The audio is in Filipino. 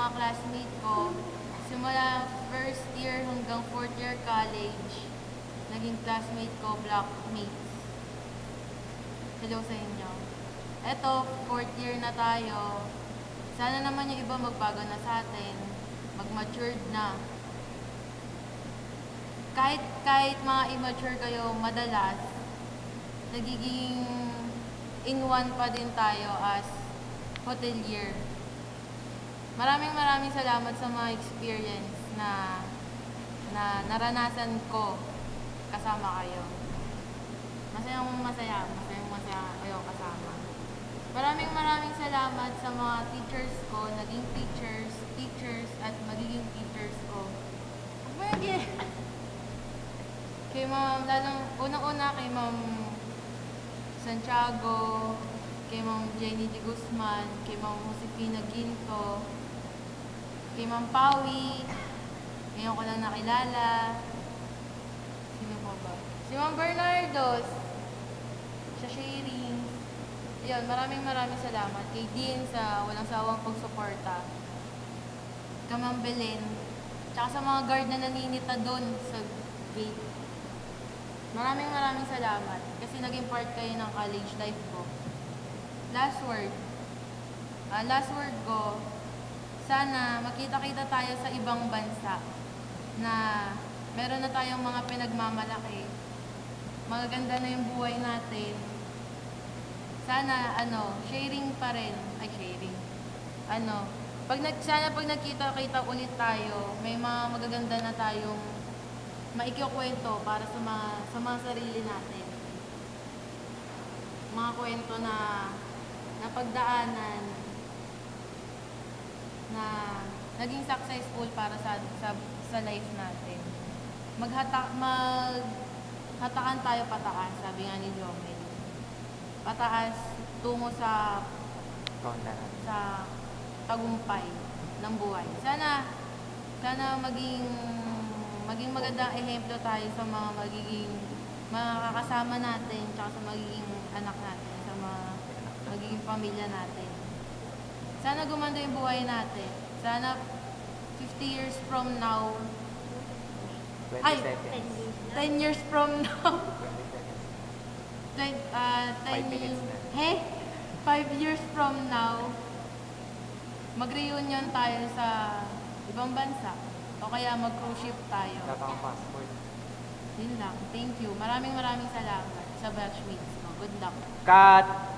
mga classmate ko. Simula first year hanggang fourth year college, naging classmate ko, blockmates. Hello sa inyo. Eto, fourth year na tayo. Sana naman yung iba magbago na sa atin, mag-matured na. Kahit mga immature kayo, madalas, nagiging in one pa din tayo as hotelier. Maraming salamat sa mga experience na naranasan ko kasama kayo. Masayang masaya kayo kasama. Maraming salamat sa mga teachers ko, naging teachers at magiging teachers ko. Kay Ma'am, unang-una kay Ma'am Santiago, kay Ma'am Jenny de Guzman, kay Ma'am Josefina Ginto, kay Ma'am Pawi, ngayon ko lang nakilala. Sino po ba? Si Ma'am Bernardos, sa sharing. Yun, maraming salamat. Kay Dean sa walang sawang pagsuporta. Kay Ma'am Belen, tsaka sa mga guard na naninita doon sa gate. Maraming salamat kasi naging part kayo ng college life ko. Last word ko, sana makita-kita tayo sa ibang bansa na meron na tayong mga pinagmamalaki. Magaganda na yung buhay natin. Sana, sharing pa rin. Sana pag nagkita-kita ulit tayo, may mga magaganda na tayong maikikwento para sa mga sarili natin. Mga kwento na napagdaanan na naging successful para sa life natin. Hatakan tayo pataas, sabi nga ni Jomel. Pataas tungo sa tagumpay ng buhay. Sana maging magandang ehemplo tayo sa mga kakasama natin, tsaka sa magiging anak natin, sa mga magiging pamilya natin. Sana gumanda yung buhay natin. Sana 50 years from now, 10 years from now, 5 years from now, mag-reunion tayo sa ibang bansa. O kaya mag-cruise ship tayo. Datang passport. Yun lang. Thank you. Maraming salamat sa batchmates ko. Good luck. Cut!